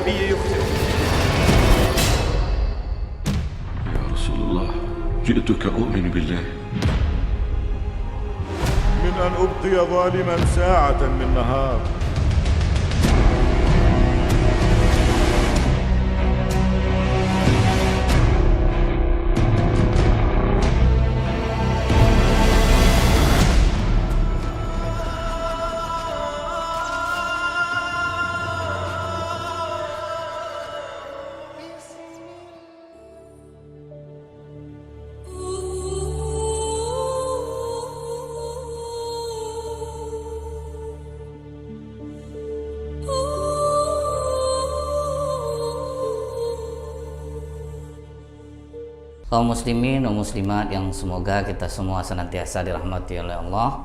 النبي يخطئ. يا رسول الله، جئتك أؤمن بالله من أن أبقي ظالما ساعة من نهار. Kaum muslimin dan muslimat yang semoga kita semua senantiasa dirahmati oleh Allah.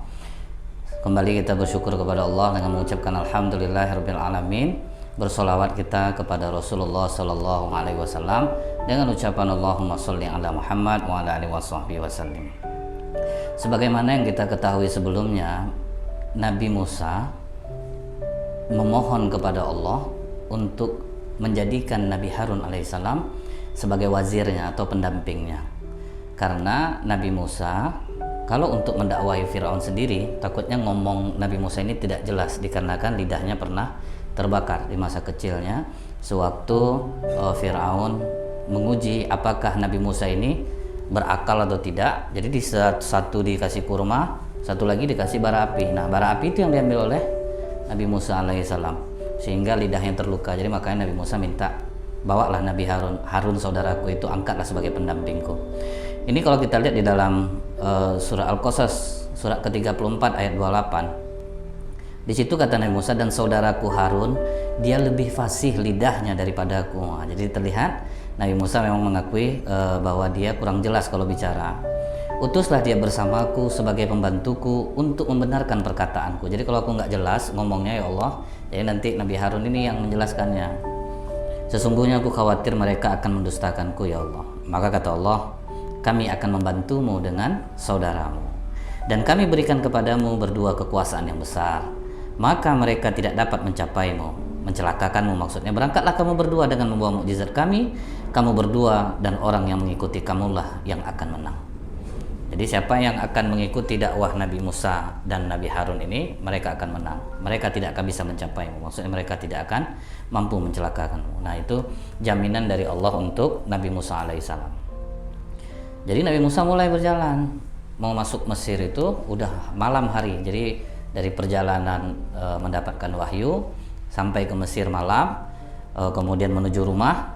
Kembali kita bersyukur kepada Allah dengan mengucapkan alhamdulillahirabbil alamin. Bersolawat kita kepada Rasulullah sallallahu alaihi wasallam dengan ucapan Allahumma sholli ala Muhammad wa ala alihi washabbihi wasallim. Sebagaimana yang kita ketahui sebelumnya, Nabi Musa memohon kepada Allah untuk menjadikan Nabi Harun alaihissalam sebagai wazirnya atau pendampingnya, karena Nabi Musa kalau untuk mendakwahi Firaun sendiri takutnya ngomong Nabi Musa ini tidak jelas dikarenakan lidahnya pernah terbakar di masa kecilnya sewaktu Firaun menguji apakah Nabi Musa ini berakal atau tidak. Jadi di satu dikasih kurma, satu lagi dikasih bara api. Nah, bara api itu yang diambil oleh Nabi Musa alaihissalam sehingga lidahnya terluka. Jadi makanya Nabi Musa minta, bawalah Nabi Harun saudaraku itu, angkatlah sebagai pendampingku. Ini kalau kita lihat di dalam surah Al-Qasas surat ke-34 ayat 28. Di situ kata Nabi Musa, dan saudaraku Harun dia lebih fasih lidahnya daripadaku. Nah, jadi terlihat Nabi Musa memang mengakui bahwa dia kurang jelas kalau bicara. Utuslah dia bersamaku sebagai pembantuku untuk membenarkan perkataanku. Jadi kalau aku nggak jelas ngomongnya ya Allah, jadi nanti Nabi Harun ini yang menjelaskannya. Sesungguhnya aku khawatir mereka akan mendustakanku ya Allah. Maka kata Allah, kami akan membantumu dengan saudaramu, dan kami berikan kepadamu berdua kekuasaan yang besar, maka mereka tidak dapat mencapaimu, mencelakakanmu. Maksudnya berangkatlah kamu berdua dengan membawa mukjizat kami, kamu berdua dan orang yang mengikuti kamulah yang akan menang. Jadi siapa yang akan mengikuti dakwah Nabi Musa dan Nabi Harun ini, mereka akan menang. Mereka tidak akan bisa mencapaimu. Maksudnya mereka tidak akan mampu mencelakakanmu. Nah, itu jaminan dari Allah untuk Nabi Musa alaihissalam. Jadi Nabi Musa mulai berjalan. Mau masuk Mesir itu udah malam hari. Jadi dari perjalanan mendapatkan wahyu sampai ke Mesir malam, kemudian menuju rumah.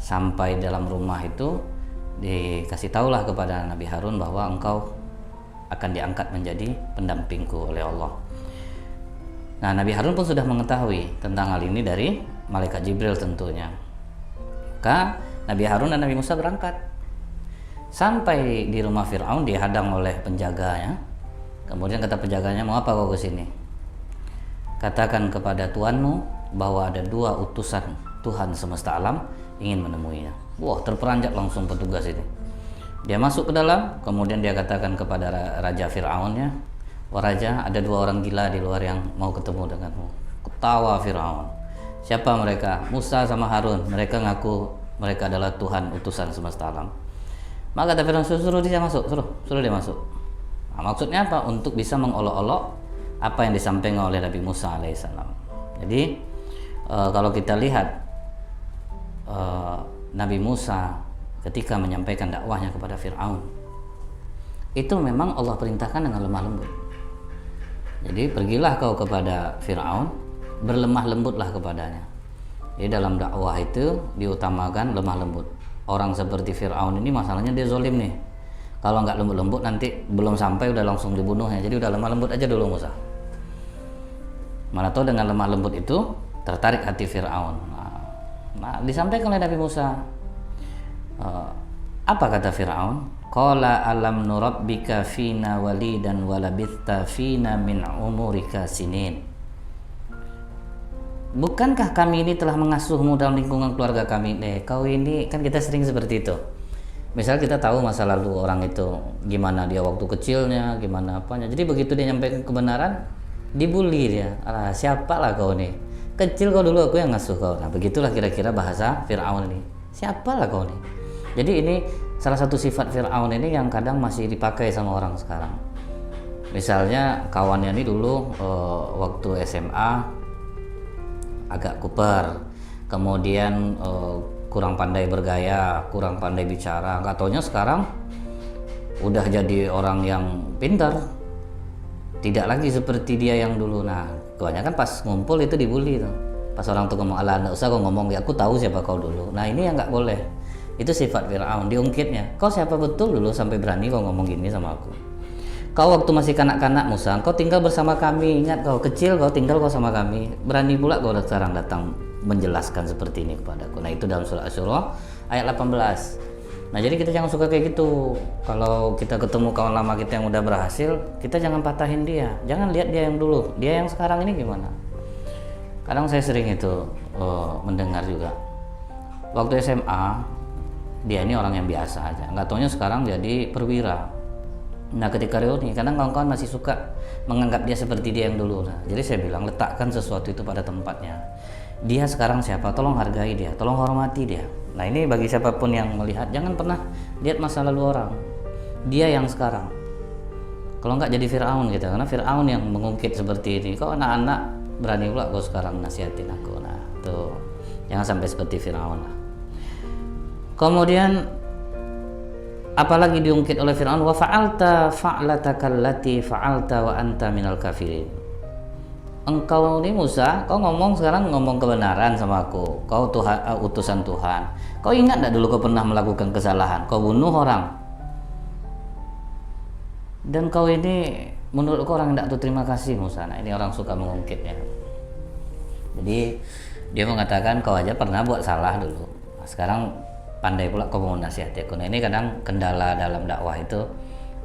Sampai dalam rumah itu dikasih tahulah kepada Nabi Harun bahwa engkau akan diangkat menjadi pendampingku oleh Allah. Nah, Nabi Harun pun sudah mengetahui tentang hal ini dari malaikat Jibril tentunya. Maka Nabi Harun dan Nabi Musa berangkat. Sampai di rumah Firaun dihadang oleh penjaganya. Kemudian kata penjaganya, mau apa kau ke sini? Katakan kepada tuanmu bahwa ada dua utusan Tuhan semesta alam ingin menemuinya. Wah, terperanjat langsung petugas ini. Dia masuk ke dalam, kemudian dia katakan kepada Raja Fir'aunnya, wah Raja, ada dua orang gila di luar yang mau ketemu denganmu. Ketawa Fir'aun. Siapa mereka? Musa sama Harun. Mereka ngaku mereka adalah Tuhan utusan semesta alam. Maka kata Fir'aun, suruh dia masuk, suruh dia masuk. Nah, maksudnya apa? Untuk bisa mengolok-olok apa yang disampaikan oleh Nabi Musa alaihissalam. Jadi kalau kita lihat Nabi Musa ketika menyampaikan dakwahnya kepada Fir'aun, itu memang Allah perintahkan dengan lemah lembut. Jadi pergilah kau kepada Fir'aun, berlemah lembutlah kepadanya. Jadi dalam dakwah itu diutamakan lemah lembut. Orang seperti Fir'aun ini masalahnya dia zolim nih. Kalau nggak lembut lembut nanti belum sampai udah langsung dibunuhnya. Jadi udah lemah lembut aja dulu Musa. Mana tahu dengan lemah lembut itu tertarik hati Fir'aun. Nah, disampaikan oleh Nabi Musa. Apa kata Fir'aun? Qala alam nurabbika fina walidan walabitha fina min umurika sinin. Bukankah kami ini telah mengasuhmu dalam lingkungan keluarga kami? Kau ini kan kita sering seperti itu. Misal kita tahu masa lalu orang itu, gimana dia waktu kecilnya, gimana apanya. Jadi begitu dia nyampaikan kebenaran, dibully dia. Alah, siapalah kau nih? Kecil kau dulu, aku yang ngasuh kau. Nah begitulah kira-kira bahasa Fir'aun ini. Siapalah kau nih? Jadi ini salah satu sifat Fir'aun ini yang kadang masih dipakai sama orang sekarang. Misalnya kawannya ini dulu waktu SMA agak kuper, kemudian kurang pandai bergaya, kurang pandai bicara. Nggak taunya sekarang udah jadi orang yang pintar, tidak lagi seperti dia yang dulu. Nah kebanyakan pas ngumpul itu dibully tuh. Pas orang tuh ngomong, ala nggak usah kau ngomong, ya aku tahu siapa kau dulu. Nah ini yang nggak boleh. Itu sifat Fir'aun, diungkitnya. Kau siapa betul dulu sampai berani kau ngomong gini sama aku? Kau waktu masih kanak-kanak Musa, kau tinggal bersama kami. Ingat kau kecil, kau tinggal kau sama kami. Berani pula kau sekarang datang menjelaskan seperti ini kepadaku. Nah itu dalam surah Asy-Syura ayat 18. Nah jadi kita jangan suka kayak gitu. Kalau kita ketemu kawan lama kita yang udah berhasil, kita jangan patahin dia. Jangan lihat dia yang dulu, dia yang sekarang ini gimana. Kadang saya sering itu mendengar juga. Waktu SMA, dia ini orang yang biasa aja. Nggak taunya sekarang jadi perwira. Nah ketika reuni, kadang kawan-kawan masih suka menganggap dia seperti dia yang dulu. Nah, jadi saya bilang letakkan sesuatu itu pada tempatnya. Dia sekarang siapa? Tolong hargai dia, tolong hormati dia. Nah ini bagi siapapun yang melihat, jangan pernah lihat masa lalu orang. Dia yang sekarang. Kalau nggak jadi Fir'aun gitu, karena Fir'aun yang mengungkit seperti ini. Kok anak-anak berani pula kau sekarang nasihatin aku. Nah tuh, jangan sampai seperti Fir'aun lah. Kemudian apalagi diungkit oleh Fir'aun, wa fa'alta fa'latakallati fa'alta wa anta minal kafirin. Engkau ini Musa, kau ngomong sekarang ngomong kebenaran sama aku. Kau Tuhan, utusan Tuhan. Kau ingat tak dulu kau pernah melakukan kesalahan? Kau bunuh orang. Dan kau ini menurutku orang yang tak tahu terima kasih Musa. Nah ini orang suka mengungkitnya. Jadi dia mengatakan kau aja pernah buat salah dulu. Nah, sekarang pandai pula kau mau nasihati aku. Nah ini kadang kendala dalam dakwah itu,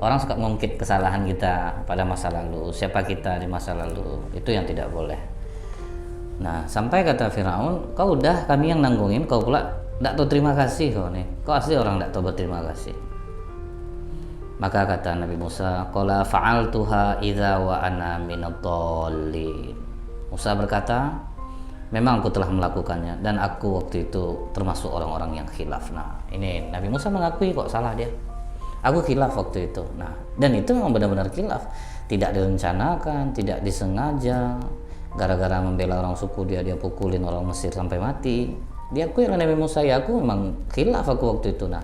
orang suka mengungkit kesalahan kita pada masa lalu, siapa kita di masa lalu, itu yang tidak boleh. Nah sampai kata Fir'aun, kau udah kami yang nanggungin, kau pula tidak tahu terima kasih kau nih. Kau asli orang tidak tahu berterima kasih. Maka kata Nabi Musa, qala fa'altuha idza wa ana minadh-dhallin. Musa berkata, memang aku telah melakukannya dan aku waktu itu termasuk orang-orang yang khilaf. Nah ini Nabi Musa mengakui kok salah dia. Aku khilaf waktu itu. Nah dan itu memang benar-benar khilaf. Tidak direncanakan, tidak disengaja. Gara-gara membela orang suku dia pukulin orang Mesir sampai mati. Diakui oleh Nabi Musa, ya aku memang khilaf aku waktu itu. Nah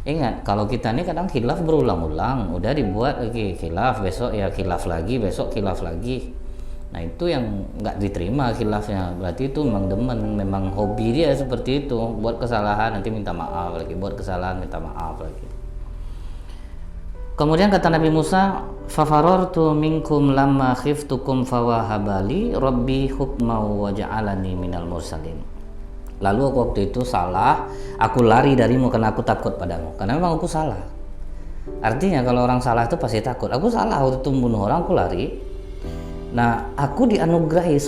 ingat, kalau kita ini kadang khilaf berulang-ulang. Udah dibuat lagi khilaf, besok ya khilaf lagi, besok khilaf lagi. Nah itu yang nggak diterima khilafnya, berarti itu memang demen, memang hobi dia seperti itu. Buat kesalahan nanti minta maaf lagi, buat kesalahan minta maaf lagi. Kemudian kata Nabi Musa, fafarartu minkum lamma khiftukum fawahabali rabbi hukmau wa ja'alani minal mursalin. Lalu aku waktu itu salah, aku lari darimu karena aku takut padamu, karena memang aku salah. Artinya kalau orang salah itu pasti takut. Aku salah waktu itu membunuh orang, aku lari. Nah, aku dianugerahi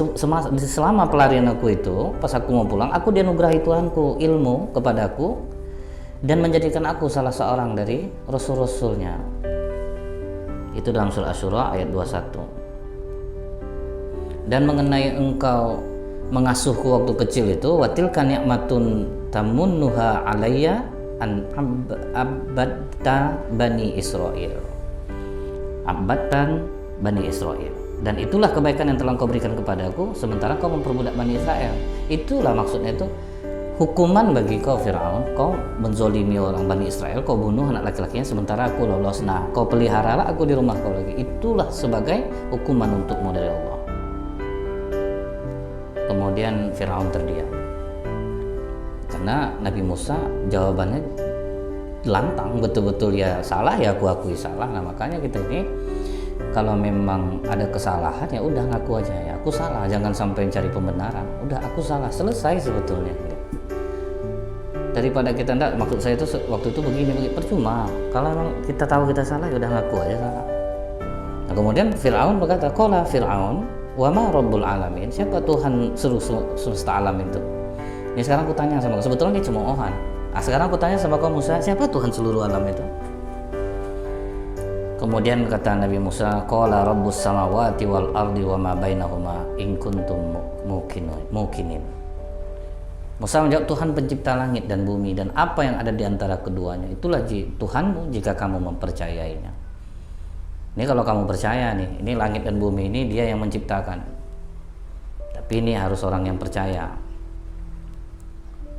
selama pelarian aku itu, pas aku mau pulang, aku dianugerahi Tuhanku ilmu kepadaku dan menjadikan aku salah seorang dari rasul-rasulnya. Itu dalam surah Asy-Syura ayat 21. Dan mengenai engkau mengasuhku waktu kecil itu, watilka ni'matun tamunnuha alayya an abadta bani Israil. Abadtan bani Israil. Dan itulah kebaikan yang telah kau berikan kepadaku sementara kau memperbudak Bani Israel. Itulah maksudnya itu hukuman bagi kau Fir'aun. Kau menzolimi orang Bani Israel, kau bunuh anak laki-lakinya sementara aku lolos. Nah kau peliharalah aku di rumah kau lagi. Itulah sebagai hukuman untukmu dari Allah. Kemudian Fir'aun terdiam karena Nabi Musa jawabannya lantang, betul-betul ya salah, ya aku akui salah. Nah makanya kita ini kalau memang ada kesalahan ya udah ngaku aja, ya aku salah, jangan sampai cari pembenaran. Udah aku salah, selesai sebetulnya. Daripada kita enggak, maksud saya itu waktu itu begini percuma. Kalau memang kita tahu kita salah ya udah ngaku aja salah. Nah kemudian Fir'aun berkata, qala Fir'aun wa ma rabbul alamin. Siapa Tuhan seluruh semesta alam itu? Ini sekarang aku tanya sama kau, sebetulnya dia cemoohan. Nah sekarang aku tanya sama kau Musa, siapa Tuhan seluruh alam itu? Kemudian kata Nabi Musa, qala rabbus samawati wal ardi wa ma bainahuma in kuntum mukinin. Musa menjawab, Tuhan pencipta langit dan bumi dan apa yang ada di antara keduanya, itulah Tuhanmu jika kamu mempercayainya. Ini kalau kamu percaya nih, ini langit dan bumi ini dia yang menciptakan. Tapi ini harus orang yang percaya.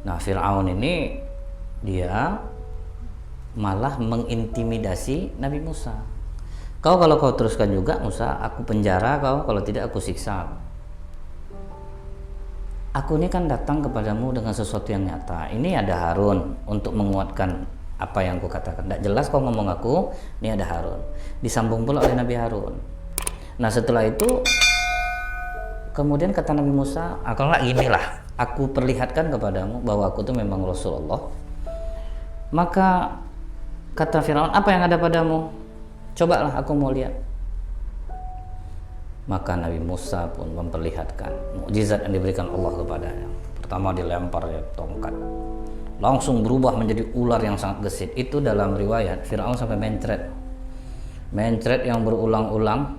Nah, Fir'aun ini dia malah mengintimidasi Nabi Musa. Kalau kau teruskan juga Musa, aku penjara kau, kalau tidak aku siksa. Aku ini kan datang kepadamu dengan sesuatu yang nyata. Ini ada Harun untuk menguatkan apa yang aku katakan. Tidak jelas kau ngomong aku, ini ada Harun. Disambung pula oleh Nabi Harun. Nah setelah itu, kemudian kata Nabi Musa, kalau nggak inilah, aku perlihatkan kepadamu bahwa aku itu memang Rasulullah. Maka kata Firaun, apa yang ada padamu? Cobalah aku mau lihat. Maka Nabi Musa pun memperlihatkan mukjizat yang diberikan Allah kepadanya. Pertama dilempar ya tongkat, langsung berubah menjadi ular yang sangat gesit. Itu dalam riwayat Firaun sampai mencret yang berulang-ulang,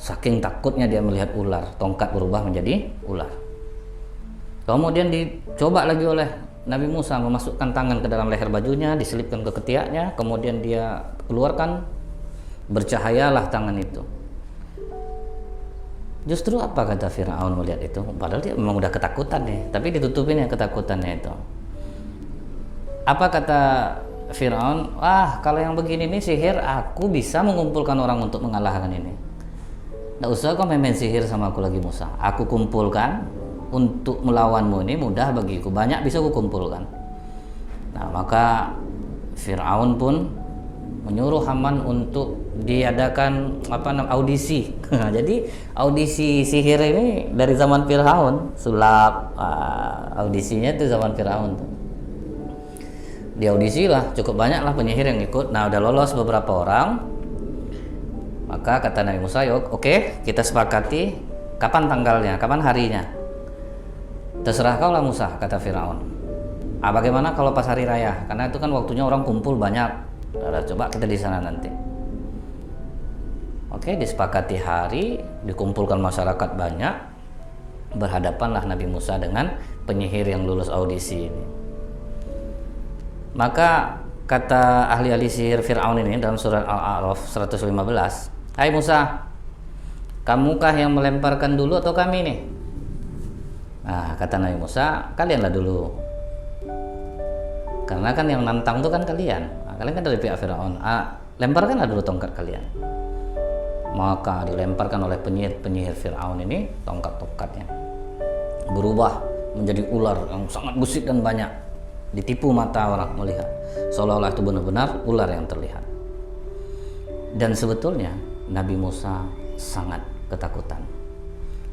saking takutnya dia melihat ular, tongkat berubah menjadi ular. Kemudian dicoba lagi oleh Nabi Musa, memasukkan tangan ke dalam leher bajunya, diselipkan ke ketiaknya, kemudian dia keluarkan, bercahayalah tangan itu. Justru apa kata Fir'aun melihat itu? Padahal dia memang udah ketakutan nih, tapi ditutupin ya ketakutannya itu. Apa kata Fir'aun? Wah, kalau yang begini nih sihir, aku bisa mengumpulkan orang untuk mengalahkan ini. Nggak usah kau main sihir sama aku lagi Musa. Aku kumpulkan untuk melawanmu ini mudah bagiku, banyak bisa aku kumpulkan. Nah maka Fir'aun pun menyuruh Haman untuk diadakan audisi. Jadi audisi sihir ini dari zaman Fir'aun, sulap audisinya itu zaman Fir'aun. Diaudisi lah, cukup banyak lah penyihir yang ikut. Nah udah lolos beberapa orang. Maka kata Nabi Musa, oke, kita sepakati kapan tanggalnya, kapan harinya. Terserah kau lah Musa, kata Fir'aun. Bagaimana kalau pas hari raya? Karena itu kan waktunya orang kumpul banyak. Coba kita di sana nanti. Oke, disepakati hari, dikumpulkan masyarakat banyak, berhadapanlah Nabi Musa dengan penyihir yang lulus audisi ini. Maka kata ahli-ahli sihir Fir'aun ini dalam surat Al-A'raf 115, hai Musa, kamukah yang melemparkan dulu atau kami nih? Nah kata Nabi Musa, kalianlah dulu, karena kan yang nantang itu kan kalian. Kalian kan dari pihak Fir'aun, lemparkanlah dulu tongkat kalian. Maka dilemparkan oleh penyihir Fir'aun ini tongkat-tongkatnya, berubah menjadi ular yang sangat gesit dan banyak. Ditipu mata orang melihat, seolah-olah itu benar-benar ular yang terlihat. Dan sebetulnya Nabi Musa sangat ketakutan.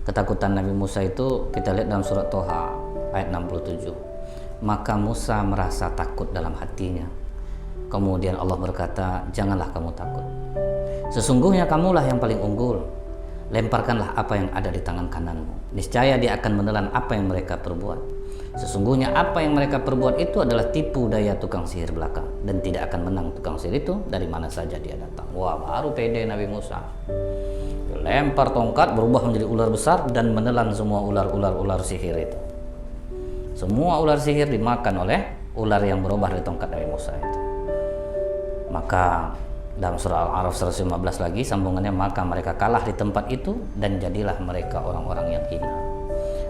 Ketakutan Nabi Musa itu kita lihat dalam surat Toha ayat 67. Maka Musa merasa takut dalam hatinya. Kemudian Allah berkata, janganlah kamu takut. Sesungguhnya kamulah yang paling unggul. Lemparkanlah apa yang ada di tangan kananmu. Niscaya dia akan menelan apa yang mereka perbuat. Sesungguhnya apa yang mereka perbuat itu adalah tipu daya tukang sihir belaka. Dan tidak akan menang tukang sihir itu dari mana saja dia datang. Wah, baru pede Nabi Musa. Lempar tongkat berubah menjadi ular besar dan menelan semua ular sihir itu. Semua ular sihir dimakan oleh ular yang berubah dari tongkat Nabi Musa itu. Maka dalam surah Al-A'raf 115 lagi sambungannya, maka mereka kalah di tempat itu dan jadilah mereka orang-orang yang hina.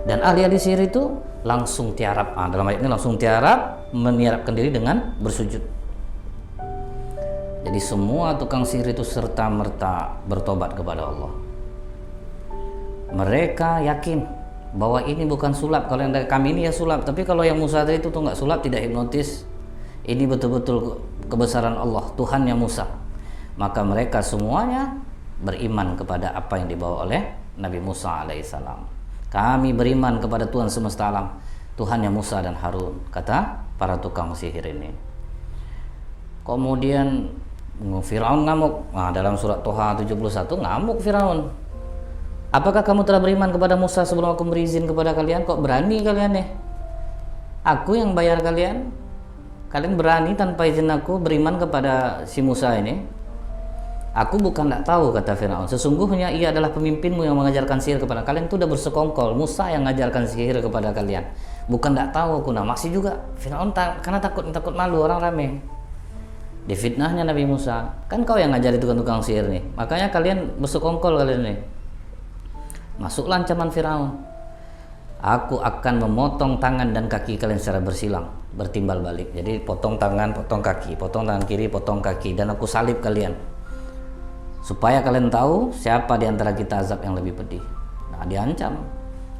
Dan ahli-ahli sihir itu langsung tiarap, dalam ayat ini langsung tiarap, meniarapkan diri dengan bersujud. Jadi semua tukang sihir itu serta-merta bertobat kepada Allah. Mereka yakin bahwa ini bukan sulap. Kalau yang dari kami ini ya sulap, tapi kalau yang Musa tadi itu nggak sulap, tidak hipnotis. Ini betul-betul kebesaran Allah, Tuhannya Musa. Maka mereka semuanya beriman kepada apa yang dibawa oleh Nabi Musa alaihissalam. Kami beriman kepada Tuhan semesta alam, Tuhannya Musa dan Harun, kata para tukang sihir ini. Kemudian Fir'aun ngamuk. Dalam surat Toha 71 ngamuk Fir'aun. Apakah kamu telah beriman kepada Musa sebelum aku berizin kepada kalian? Kok berani kalian nih? Aku yang bayar kalian. Kalian berani tanpa izin aku beriman kepada si Musa ini? Aku bukan tidak tahu, kata Firaun. Sesungguhnya ia adalah pemimpinmu yang mengajarkan sihir kepada kalian. Itu udah bersekongkol. Musa yang mengajarkan sihir kepada kalian. Bukan tidak tahu aku. Nah, masih juga Firaun karena takut malu orang rame. Difitnahnya Nabi Musa. Kan kau yang ngajari tukang-tukang sihir nih. Makanya kalian bersekongkol kalian nih. Masuklah ancaman Firaun. Aku akan memotong tangan dan kaki kalian secara bersilang, bertimbal balik. Jadi potong tangan, potong kaki, potong tangan kiri, potong kaki, dan aku salib kalian. Supaya kalian tahu siapa di antara kita azab yang lebih pedih. Nah, diancam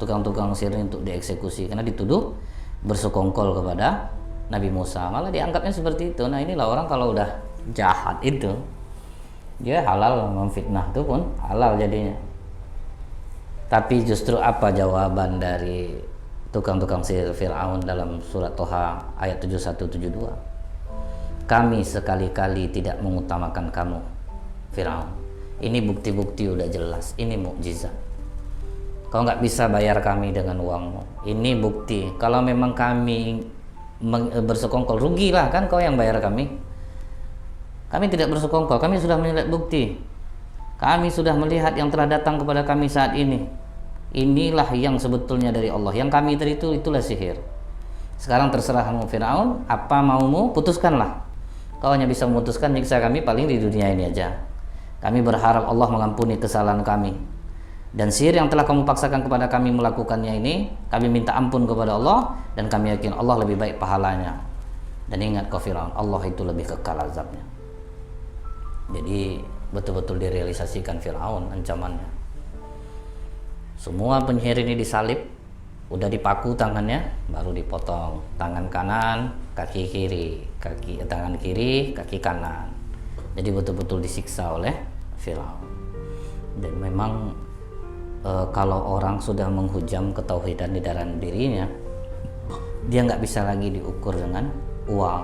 tukang-tukang sihir untuk dieksekusi karena dituduh bersekongkol kepada Nabi Musa. Malah dianggapnya seperti itu. Nah, inilah orang kalau udah jahat itu, dia halal memfitnah, itu pun halal jadinya. Tapi justru apa jawaban dari tukang-tukang sihir Fir'aun dalam surat Toha ayat 71-72? Kami sekali-kali tidak mengutamakan kamu, Fir'aun. Ini bukti-bukti udah jelas, ini mukjizat. Kau nggak bisa bayar kami dengan uangmu. Ini bukti. Kalau memang kami bersekongkol, rugilah kan kau yang bayar kami. Kami tidak bersekongkol, kami sudah melihat bukti. Kami sudah melihat yang telah datang kepada kami saat ini. Inilah yang sebetulnya dari Allah. Yang kami tadi itulah sihir. Sekarang terserah kamu Fir'aun, apa maumu, putuskanlah. Kau hanya bisa memutuskan nyiksa kami paling di dunia ini aja. Kami berharap Allah mengampuni kesalahan kami. Dan sihir yang telah kamu paksakan kepada kami melakukannya ini, kami minta ampun kepada Allah, dan kami yakin Allah lebih baik pahalanya. Dan ingat kau Fir'aun, Allah itu lebih kekal azabnya. Jadi betul-betul direalisasikan Fir'aun ancamannya. Semua penyihir ini disalib, udah dipaku tangannya, baru dipotong tangan kanan, kaki kiri, tangan kiri, kaki kanan. Jadi betul-betul disiksa oleh Fir'aun. Dan memang kalau orang sudah menghujam ketauhidan di dalam dirinya, dia nggak bisa lagi diukur dengan uang,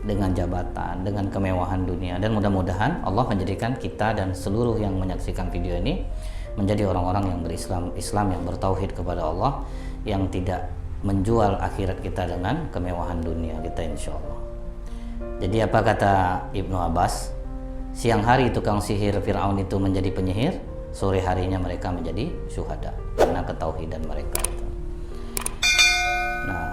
dengan jabatan, dengan kemewahan dunia. Dan mudah-mudahan Allah menjadikan kita dan seluruh yang menyaksikan video ini menjadi orang-orang yang Islam yang bertauhid kepada Allah, yang tidak menjual akhirat kita dengan kemewahan dunia kita, insya Allah. Jadi apa kata Ibnu Abbas? Siang hari tukang sihir Fir'aun itu menjadi penyihir, sore harinya mereka menjadi syuhada karena ketauhidan mereka. Nah,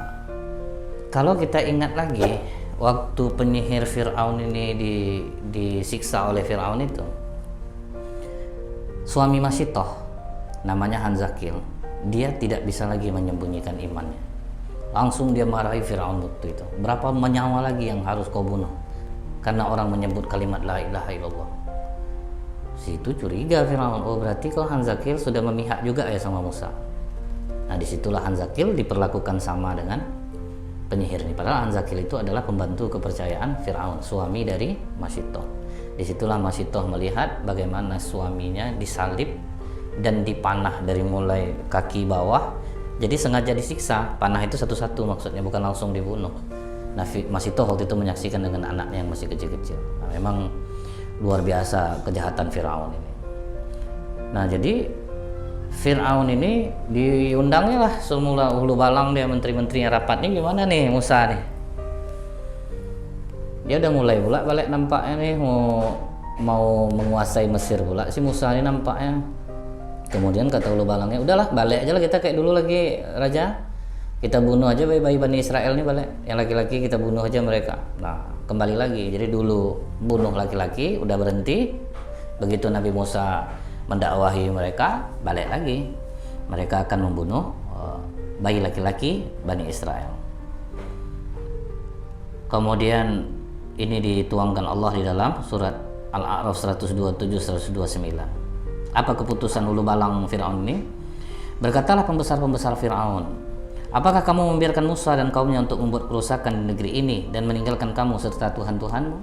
kalau kita ingat lagi waktu penyihir Fir'aun ini disiksa oleh Fir'aun itu, suami Masitoh namanya Hanzakil, dia tidak bisa lagi menyembunyikan imannya. Langsung dia marahi Fir'aun waktu itu. Berapa nyawa lagi yang harus kau bunuh karena orang menyebut kalimat la ilaha illallah? Situ curiga Fir'aun, oh berarti kau Hanzakil sudah memihak juga ya sama Musa. Nah, disitulah Hanzakil diperlakukan sama dengan penyihir ini. Padahal Hanzakil itu adalah pembantu kepercayaan Fir'aun, suami dari Masitoh. Disitulah Masitoh melihat bagaimana suaminya disalib dan dipanah dari mulai kaki bawah. Jadi sengaja disiksa, panah itu satu-satu maksudnya, bukan langsung dibunuh. Nah, Masitoh waktu itu menyaksikan dengan anaknya yang masih kecil-kecil. Nah, memang luar biasa kejahatan Fir'aun ini. Nah, jadi Fir'aun ini diundangnya lah semula ulu balang, dia menteri-menterinya rapat nih, gimana nih Musa nih. Dia udah mulai pula balik nampaknya nih, mau menguasai Mesir pula si Musa ini nampaknya. Kemudian kata ulu balangnya, udahlah balik aja lah kita kayak dulu lagi raja. Kita bunuh aja bayi-bayi Bani Israel nih balik. Yang laki-laki kita bunuh aja mereka. Nah, kembali lagi. Jadi dulu bunuh laki-laki udah berhenti. Begitu Nabi Musa mendakwahi mereka, balik lagi. Mereka akan membunuh bayi laki-laki Bani Israel. Kemudian ini dituangkan Allah di dalam surat Al-A'raf 127-129. Apa keputusan ulu balang Fir'aun ini? Berkatalah pembesar-pembesar Fir'aun, apakah kamu membiarkan Musa dan kaumnya untuk membuat kerusakan di negeri ini dan meninggalkan kamu serta Tuhan-Tuhanmu?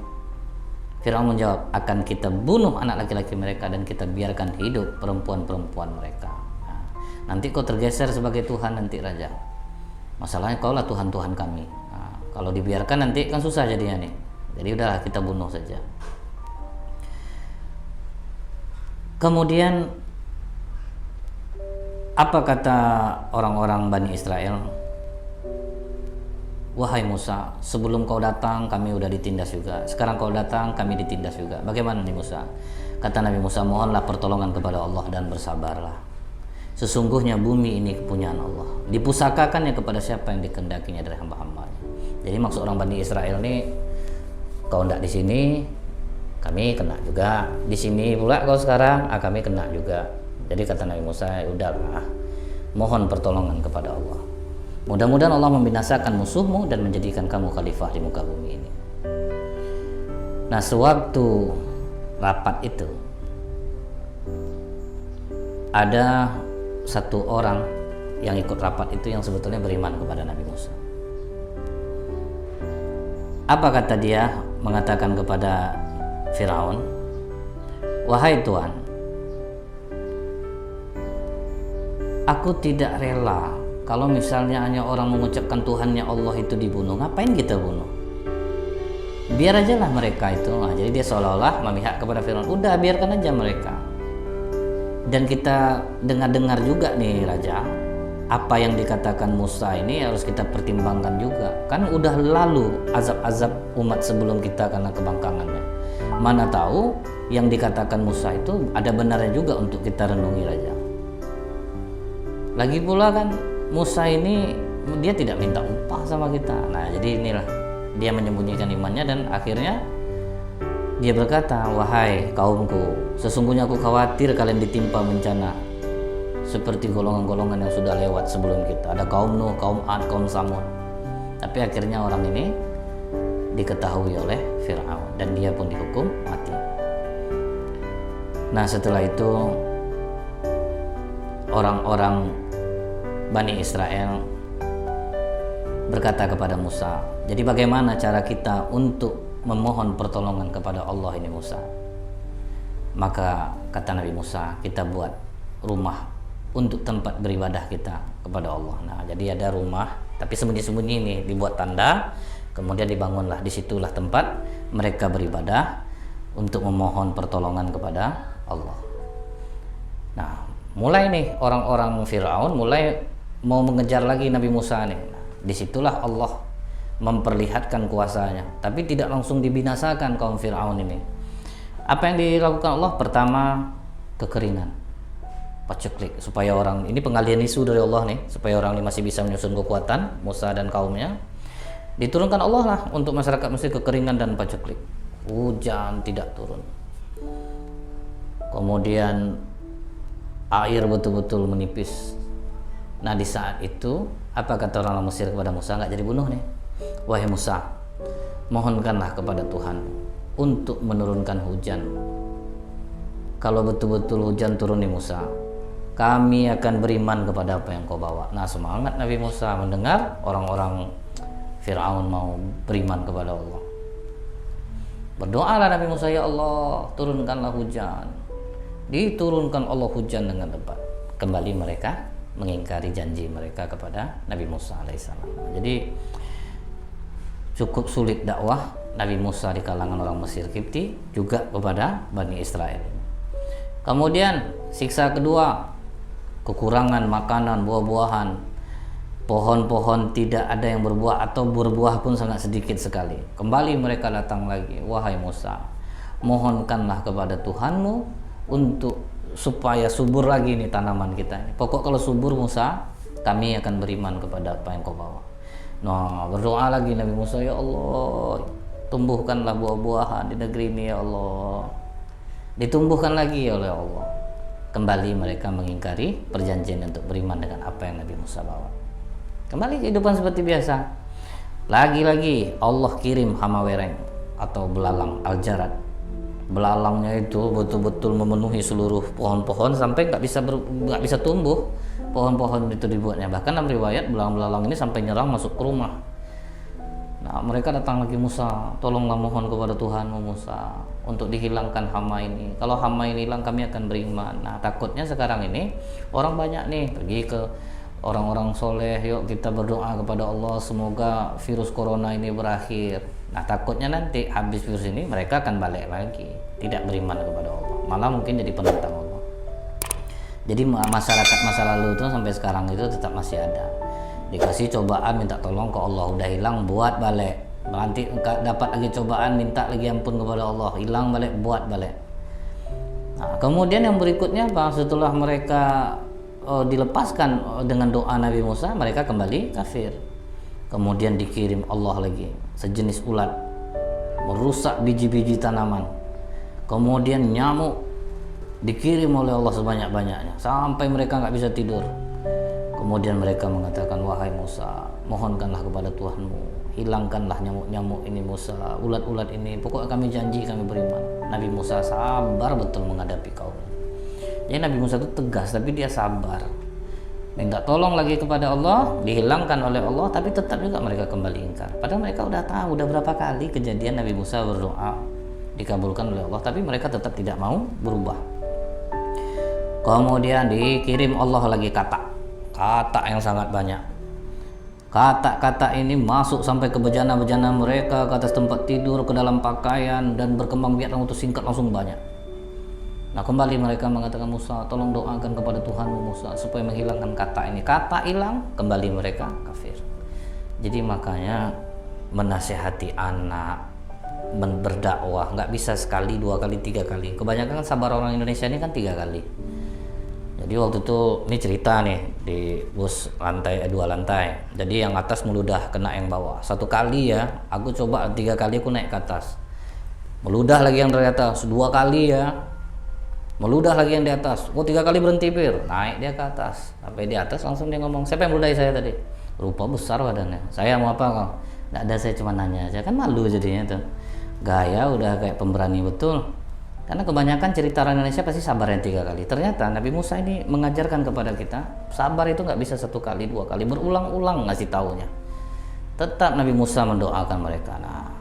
Fir'aun menjawab, akan kita bunuh anak laki-laki mereka dan kita biarkan hidup perempuan-perempuan mereka. Nah, nanti kau tergeser sebagai Tuhan nanti raja. Masalahnya kau lah Tuhan-Tuhan kami. Nah, kalau dibiarkan nanti kan susah jadinya nih. Jadi udahlah kita bunuh saja. Kemudian apa kata orang-orang Bani Israel? Wahai Musa, sebelum kau datang kami udah ditindas juga. Sekarang kau datang kami ditindas juga. Bagaimana nih Musa? Kata Nabi Musa, mohonlah pertolongan kepada Allah dan bersabarlah. Sesungguhnya bumi ini kepunyaan Allah. Dipusakakannya kepada siapa yang dikehendakinya dari hamba-hambanya. Jadi maksud orang Bani Israel ini, kau tidak di sini, kami kena juga. Di sini pula kau sekarang, kami kena juga. Jadi kata Nabi Musa, udahlah, mohon pertolongan kepada Allah. Mudah-mudahan Allah membinasakan musuhmu dan menjadikan kamu khalifah di muka bumi ini. Nah, sewaktu rapat itu ada satu orang yang ikut rapat itu yang sebetulnya beriman kepada Nabi Musa. Apa kata dia? Mengatakan kepada Firaun, wahai Tuhan, aku tidak rela kalau misalnya hanya orang mengucapkan Tuhannya Allah itu dibunuh. Ngapain kita bunuh? Biar aja lah mereka itu. Nah, jadi dia seolah-olah memihak kepada Firaun. Udah, biarkan aja mereka. Dan kita dengar-dengar juga nih Raja, apa yang dikatakan Musa ini harus kita pertimbangkan juga. Kan udah lalu azab-azab umat sebelum kita karena kebangkangannya. Mana tahu yang dikatakan Musa itu ada benarnya juga untuk kita renungi Raja. Lagi pula kan Musa ini dia tidak minta upah sama kita. Nah, jadi inilah dia menyembunyikan imannya dan akhirnya dia berkata, wahai kaumku, sesungguhnya aku khawatir kalian ditimpa bencana seperti golongan-golongan yang sudah lewat sebelum kita. Ada kaum Nuh, kaum Ad, kaum Samud. Tapi akhirnya orang ini diketahui oleh Fir'aun dan dia pun dihukum mati. Nah, setelah itu orang-orang Bani Israel berkata kepada Musa, jadi bagaimana cara kita untuk memohon pertolongan kepada Allah ini Musa? Maka kata Nabi Musa, kita buat rumah untuk tempat beribadah kita kepada Allah. Nah, jadi ada rumah tapi sembunyi-sembunyi ini dibuat tanda, kemudian dibangunlah, disitulah tempat mereka beribadah untuk memohon pertolongan kepada Allah. Nah, mulai nih orang-orang Fir'aun mulai mau mengejar lagi Nabi Musa nih. Nah, disitulah Allah memperlihatkan kuasanya, tapi tidak langsung dibinasakan kaum Fir'aun ini. Apa yang dilakukan Allah? Pertama, kekeringan, paceklik, supaya orang ini pengalian isu dari Allah nih, supaya orang ini masih bisa menyusun kekuatan Musa dan kaumnya. Diturunkan Allah lah untuk masyarakat Mesir kekeringan dan paceklik, hujan tidak turun, kemudian air betul-betul menipis. Nah, di saat itu apa kata orang Mesir kepada Musa? Nggak jadi bunuh nih. Wahai Musa, mohonkanlah kepada Tuhan untuk menurunkan hujan. Kalau betul-betul hujan turun nih Musa, kami akan beriman kepada apa yang kau bawa. Nah, semangat Nabi Musa mendengar orang-orang Fir'aun mau beriman kepada Allah. Berdoalah Nabi Musa, ya Allah, turunkanlah hujan. Diturunkan Allah hujan dengan tepat. Kembali mereka mengingkari janji mereka kepada Nabi Musa alaihissalam. Jadi cukup sulit dakwah Nabi Musa di kalangan orang Mesir Kipti juga kepada Bani Israel. Kemudian siksa kedua, kekurangan makanan, buah-buahan, pohon-pohon tidak ada yang berbuah atau berbuah pun sangat sedikit sekali. Kembali mereka datang lagi, wahai Musa, mohonkanlah kepada Tuhanmu untuk supaya subur lagi nih tanaman kita ini. Pokok kalau subur Musa, kami akan beriman kepada apa yang kau bawa. Nah, berdoa lagi Nabi Musa, ya Allah, tumbuhkanlah buah-buahan di negeri ini ya Allah. Ditumbuhkan lagi oleh Allah. Kembali mereka mengingkari perjanjian untuk beriman dengan apa yang Nabi Musa bawa. Kembali kehidupan seperti biasa. Lagi-lagi Allah kirim hama wereng atau belalang, al-jarad. Belalangnya itu betul-betul memenuhi seluruh pohon-pohon sampai nggak bisa tumbuh pohon-pohon itu dibuatnya. Bahkan dalam riwayat belalang-belalang ini sampai nyerang masuk ke rumah. Nah, mereka datang lagi, Musa, tolonglah mohon kepada Tuhanmu Musa untuk dihilangkan hama ini. Kalau hama ini hilang kami akan beriman. Nah, takutnya sekarang ini orang banyak nih pergi ke orang-orang soleh, yuk kita berdoa kepada Allah semoga virus corona ini berakhir. Nah, takutnya nanti habis virus ini mereka akan balik lagi, tidak beriman kepada Allah, malah mungkin jadi penentang Allah. Jadi masyarakat masa lalu itu sampai sekarang itu tetap masih ada. Dikasih cobaan minta tolong ke Allah, udah hilang buat balik. Nanti dapat lagi cobaan minta lagi ampun kepada Allah, hilang balik buat balik. Nah, kemudian yang berikutnya apa? Setelah mereka dilepaskan dengan doa Nabi Musa, mereka kembali kafir. Kemudian dikirim Allah lagi sejenis ulat merusak biji-biji tanaman. Kemudian nyamuk dikirim oleh Allah sebanyak-banyaknya sampai mereka nggak bisa tidur. Kemudian mereka mengatakan, wahai Musa, mohonkanlah kepada Tuhanmu, hilangkanlah nyamuk-nyamuk ini Musa, ulat-ulat ini, pokoknya kami janji kami beriman. Nabi Musa sabar betul menghadapi kaum. Jadi Nabi Musa itu tegas tapi dia sabar, minta tolong lagi kepada Allah, dihilangkan oleh Allah, tapi tetap juga mereka kembali ingkar. Padahal mereka udah tahu, udah berapa kali kejadian Nabi Musa berdoa dikabulkan oleh Allah, tapi mereka tetap tidak mau berubah. Kemudian dikirim Allah lagi kata yang sangat banyak. Kata-kata ini masuk sampai ke bejana-bejana mereka, ke atas tempat tidur, ke dalam pakaian, dan berkembang biak untuk singkat langsung banyak. Nah, kembali mereka mengatakan, Musa, tolong doakan kepada Tuhanmu Musa supaya menghilangkan kata ini. Kata hilang, kembali mereka kafir. Jadi makanya menasehati anak, berdakwah nggak bisa sekali, 2 kali, 3 kali. Kebanyakan sabar orang Indonesia ini kan 3 kali. Jadi waktu itu ini cerita nih di bus 2 lantai. Jadi yang atas meludah kena yang bawah. 1 kali ya, aku coba 3 kali aku naik ke atas. Meludah lagi yang dari atas 2 kali ya. Meludah lagi yang di atas. 3 kali berhenti pir. Naik dia ke atas. Sampai di atas langsung dia ngomong, siapa yang meludahi saya tadi? Rupa besar badannya. Saya mau apa kau? Nggak ada, saya cuma nanya aja. Kan malu jadinya tuh. Gaya udah kayak pemberani betul. Karena kebanyakan cerita orang Indonesia pasti sabar yang 3 kali. Ternyata Nabi Musa ini mengajarkan kepada kita, sabar itu nggak bisa 1 kali, 2 kali, berulang-ulang ngasih taunya. Tetap Nabi Musa mendoakan mereka. Nah,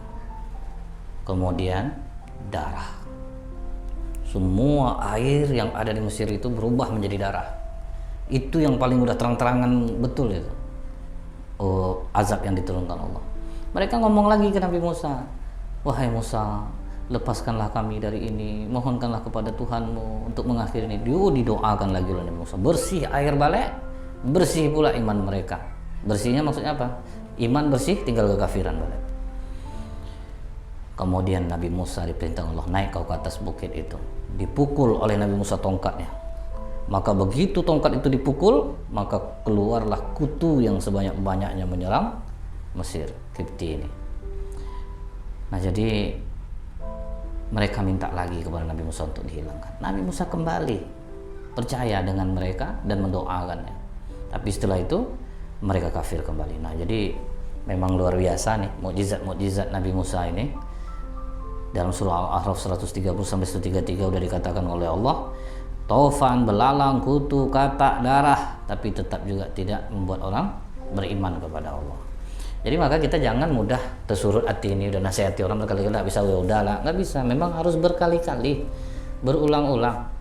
kemudian darah. Semua air yang ada di Mesir itu berubah menjadi darah. Itu yang paling udah terang-terangan betul itu. Azab yang diturunkan Allah. Mereka ngomong lagi ke Nabi Musa, wahai Musa, lepaskanlah kami dari ini, mohonkanlah kepada Tuhanmu untuk mengakhiri ini. Didoakan lagi oleh Nabi Musa, bersih air balik, bersih pula iman mereka. Bersihnya maksudnya apa? Iman bersih, tinggal kekafiran balik. Kemudian Nabi Musa diperintah Allah, naik kau ke atas bukit itu. Dipukul oleh Nabi Musa tongkatnya. Maka begitu tongkat itu dipukul, maka keluarlah kutu yang sebanyak-banyaknya menyerang Mesir, Kipti ini. Nah, jadi mereka minta lagi kepada Nabi Musa untuk dihilangkan. Nabi Musa kembali percaya dengan mereka dan mendoakannya. Tapi setelah itu mereka kafir kembali. Nah, jadi memang luar biasa nih mukjizat Nabi Musa ini. Dalam surah Al-A'raf 130 sampai 133 udah dikatakan oleh Allah, taufan, belalang, kutu, katak, darah, tapi tetap juga tidak membuat orang beriman kepada Allah. Jadi maka kita jangan mudah tersurut hati ini, udah nasihati orang berkali-kali nggak bisa, ya udahlah, nggak bisa. Memang harus berkali-kali, berulang-ulang.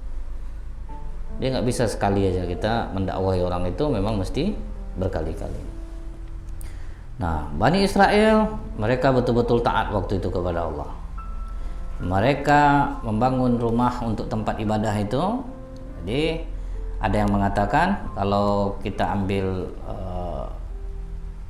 Dia nggak bisa sekali aja kita mendakwahi orang itu, memang mesti berkali-kali. Nah, Bani Israel mereka betul-betul taat waktu itu kepada Allah. Mereka membangun rumah untuk tempat ibadah itu. Jadi ada yang mengatakan kalau kita ambil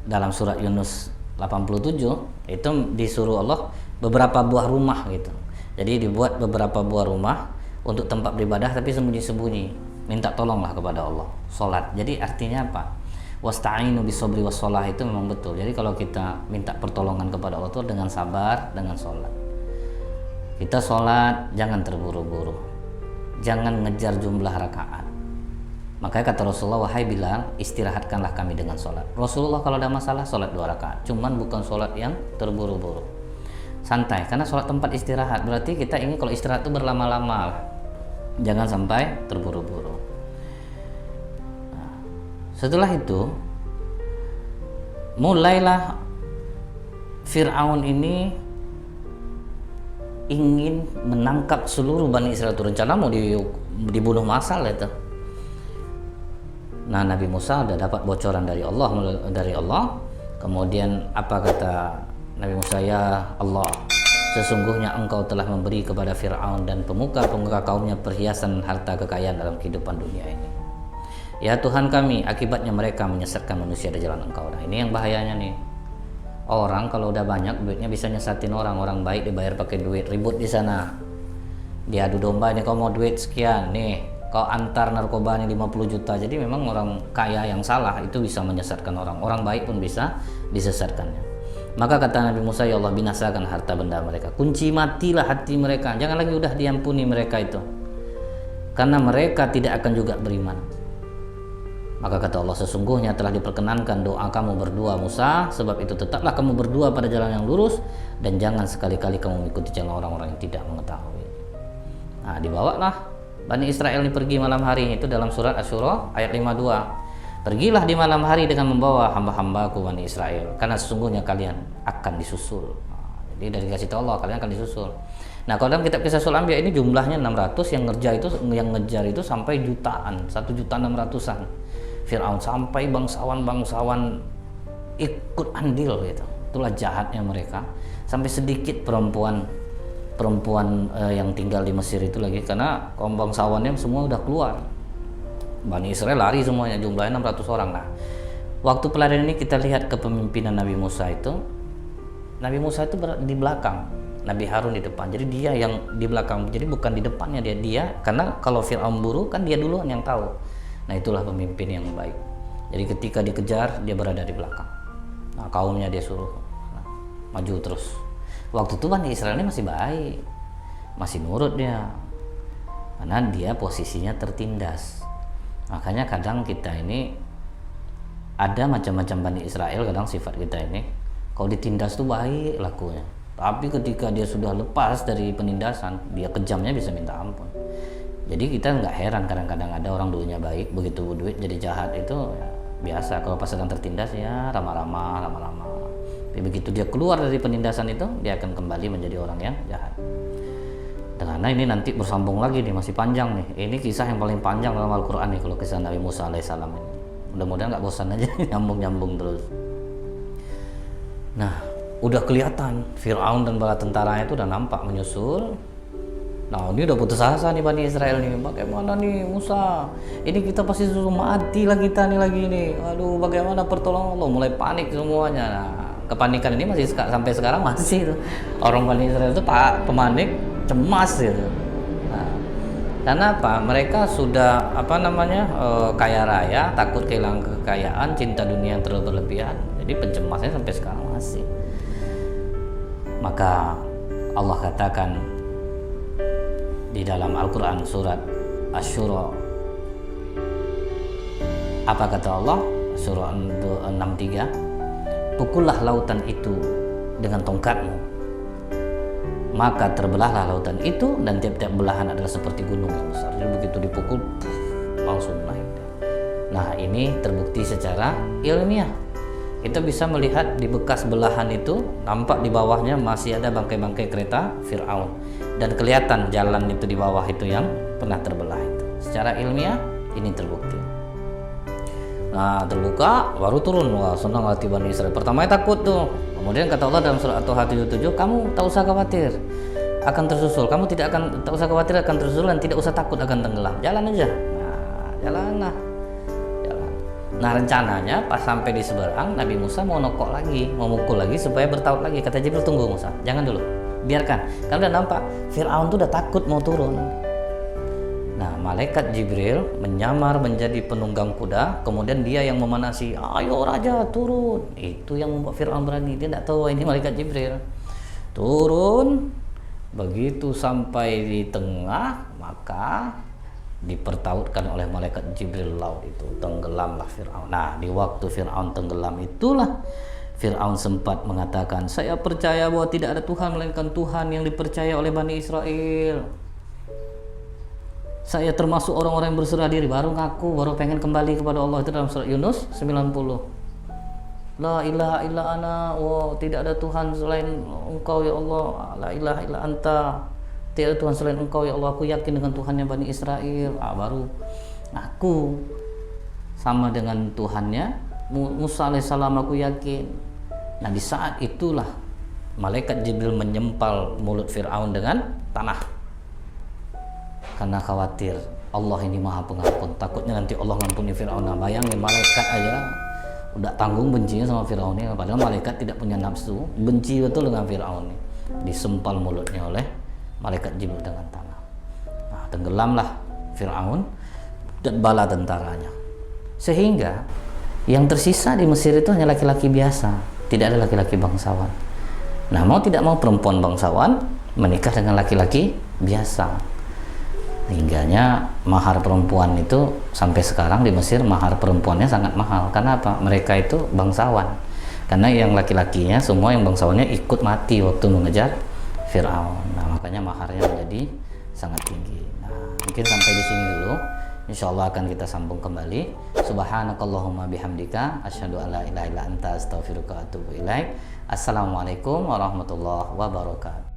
dalam surat Yunus 87 itu disuruh Allah beberapa buah rumah gitu. Jadi dibuat beberapa buah rumah untuk tempat beribadah tapi sembunyi-sembunyi. Minta tolonglah kepada Allah. Salat. Jadi artinya apa? Wasta'inu bisobri wassalah itu memang betul. Jadi kalau kita minta pertolongan kepada Allah itu dengan sabar, dengan salat. Kita salat jangan terburu-buru. Jangan ngejar jumlah rakaat. Makanya kata Rasulullah, wahai Bilal, istirahatkanlah kami dengan sholat. Rasulullah kalau ada masalah, sholat 2 rakaat. Cuman bukan sholat yang terburu-buru. Santai, karena sholat tempat istirahat. Berarti kita ingin kalau istirahat itu berlama-lama. Jangan sampai terburu-buru. Nah, setelah itu, mulailah Fir'aun ini ingin menangkap seluruh Bani Israel. Itu rencana mau dibunuh massal itu. Nah, Nabi Musa sudah dapat bocoran dari Allah. Kemudian apa kata Nabi Musa? Ya Allah, sesungguhnya engkau telah memberi kepada Fir'aun dan pemuka-pemuka kaumnya perhiasan harta kekayaan dalam kehidupan dunia ini. Ya Tuhan kami, akibatnya mereka menyesatkan manusia dari jalan engkau. Nah, ini yang bahayanya nih. Orang kalau udah banyak duitnya bisa nyesatin orang baik dibayar pakai duit, ribut di sana. Diadu domba, ini kau mau duit sekian nih, kau antar narkoba ini 50 juta. Jadi memang orang kaya yang salah itu bisa menyesatkan orang baik pun bisa disesatkannya. Maka kata Nabi Musa, ya Allah binasakan harta benda mereka, kunci matilah hati mereka, jangan lagi udah diampuni mereka itu, karena mereka tidak akan juga beriman. Maka kata Allah, sesungguhnya telah diperkenankan doa kamu berdua Musa, sebab itu tetaplah kamu berdua pada jalan yang lurus, dan jangan sekali-kali kamu mengikuti jalan orang-orang yang tidak mengetahui. Nah, dibawalah Bani Israel ini pergi malam hari, itu dalam surat Asy-Syura ayat 52. Pergilah di malam hari dengan membawa hamba-hambaku Bani Israel, karena sesungguhnya kalian akan disusul. Nah, jadi dari kasih tahu Allah, kalian akan disusul. Nah, kalau dalam kitab Qisasul Anbiya ini jumlahnya 600, yang ngejar itu sampai jutaan, 1.600.000-an. Fir'aun sampai bangsawan-bangsawan ikut andil gitu. Itulah jahatnya mereka. Sampai sedikit perempuan yang tinggal di Mesir itu lagi, karena kaum bangsawannya semua udah keluar. Bani Israel lari semuanya, jumlahnya 600 orang. Nah, waktu pelarian ini kita lihat kepemimpinan Nabi Musa itu. Nabi Musa itu di belakang, Nabi Harun di depan. Jadi dia yang di belakang, jadi bukan di depannya dia, karena kalau Fir'aun buru kan dia duluan yang tahu. Nah, itulah pemimpin yang baik. Jadi ketika dikejar, dia berada di belakang. Nah, kaumnya dia suruh maju terus. Waktu itu Bani Israel ini masih baik, masih nurut dia, karena dia posisinya tertindas. Makanya kadang kita ini ada macam-macam Bani Israel, kadang sifat kita ini kalau ditindas tuh baik lakunya, tapi ketika dia sudah lepas dari penindasan, dia kejamnya bisa minta ampun. Jadi kita nggak heran kadang-kadang ada orang dulunya baik, begitu duit jadi jahat, itu ya, biasa. Kalau pas sedang tertindas ya ramah-ramah. Tapi begitu dia keluar dari penindasan itu, dia akan kembali menjadi orang yang jahat. Karena ini nanti bersambung lagi nih, masih panjang nih. Ini kisah yang paling panjang dalam Al-Quran nih, kalau kisah Nabi Musa alaihissalam ini. Mudah-mudahan nggak bosan aja, nyambung terus. Nah, udah kelihatan Fir'aun dan bala tentaranya itu udah nampak menyusul. Nah, ini udah putus asa nih Bani Israel nih. Bagaimana nih Musa? Ini kita pasti suruh mati lah kita nih lagi nih. Aduh, bagaimana pertolongan Allah? Mulai panik semuanya. Nah, kepanikan ini masih sampai sekarang masih tuh. Orang Bani Israel itu pemanik, cemas gitu. Nah, karena apa? Mereka sudah kaya raya, takut kehilangan kekayaan, cinta dunia yang terlalu berlebihan. Jadi pencemasnya sampai sekarang masih. Maka Allah katakan di dalam Al-Quran surat Asy-Syura, apa kata Allah? Surah 63, pukullah lautan itu dengan tongkatmu, maka terbelahlah lautan itu, dan tiap-tiap belahan adalah seperti gunung yang besar. Jadi begitu dipukul langsung naik. Nah, ini terbukti secara ilmiah. Kita bisa melihat di bekas belahan itu, nampak di bawahnya masih ada bangkai-bangkai kereta Fir'aun, dan kelihatan jalan itu di bawah itu yang pernah terbelah itu. Secara ilmiah ini terbukti. Nah, terbuka baru turun. Wah, senang hati Bani Israel. Pertamanya takut tuh. Kemudian kata Allah dalam surat At-Taha 77, kamu tak usah khawatir akan tersusul. Kamu tak usah khawatir akan tersusul, dan tidak usah takut akan tenggelam. Jalan aja. Nah, jalan. Nah, rencananya pas sampai di seberang, Nabi Musa mau nokok lagi, mau mukul lagi supaya bertaut lagi. Kata Jibril, tunggu Musa, jangan dulu, biarkan. Karena udah nampak Fir'aun tuh udah takut mau turun. Nah, malaikat Jibril menyamar menjadi penunggang kuda, kemudian dia yang memanasi, ayo raja turun. Itu yang membuat Fir'aun berani. Dia tidak tahu ini malaikat Jibril. Turun, begitu sampai di tengah, maka dipertautkan oleh malaikat Jibril laut itu, tenggelamlah Fir'aun. Nah, di waktu Fir'aun tenggelam itulah Fir'aun sempat mengatakan, saya percaya bahwa tidak ada Tuhan melainkan Tuhan yang dipercaya oleh Bani Israel. Saya termasuk orang-orang yang berserah diri, baru ngaku, baru pengen kembali kepada Allah. Itu dalam surat Yunus 90. La ilaha illa ana, tidak ada Tuhan selain Engkau ya Allah. La ilaha illa anta, tidak ada Tuhan selain Engkau ya Allah. Aku yakin dengan Tuhannya Bani Israel. Baru ngaku sama dengan Tuhannya Musa alaihissalam, aku yakin. Nah, di saat itulah malaikat Jibril menyempal mulut Fir'aun dengan tanah, karena khawatir Allah ini maha pengampun, takutnya nanti Allah ngampuni Fir'aun. Nah, bayangin malaikat aja udah tanggung bencinya sama Fir'aun ini, padahal malaikat tidak punya nafsu, benci betul dengan Fir'aun ini. Disempal mulutnya oleh malaikat Jibril dengan tanah. tenggelamlah Fir'aun dan bala tentaranya. Sehingga yang tersisa di Mesir itu hanya laki-laki biasa, tidak ada laki-laki bangsawan. Nah, mau tidak mau perempuan bangsawan menikah dengan laki-laki biasa. Hingganya mahar perempuan itu sampai sekarang di Mesir mahar perempuannya sangat mahal. Karena apa? Mereka itu bangsawan. Karena yang laki-lakinya semua yang bangsawannya ikut mati waktu mengejar Fir'aun. Nah, makanya maharnya menjadi sangat tinggi. Nah, mungkin sampai di sini dulu. Insya Allah akan kita sambung kembali. Subhanakallahumma bihamdika asyhadu an la ilaha illa anta astaghfiruka wa atubu ilaik. Assalamualaikum warahmatullahi wabarakatuh.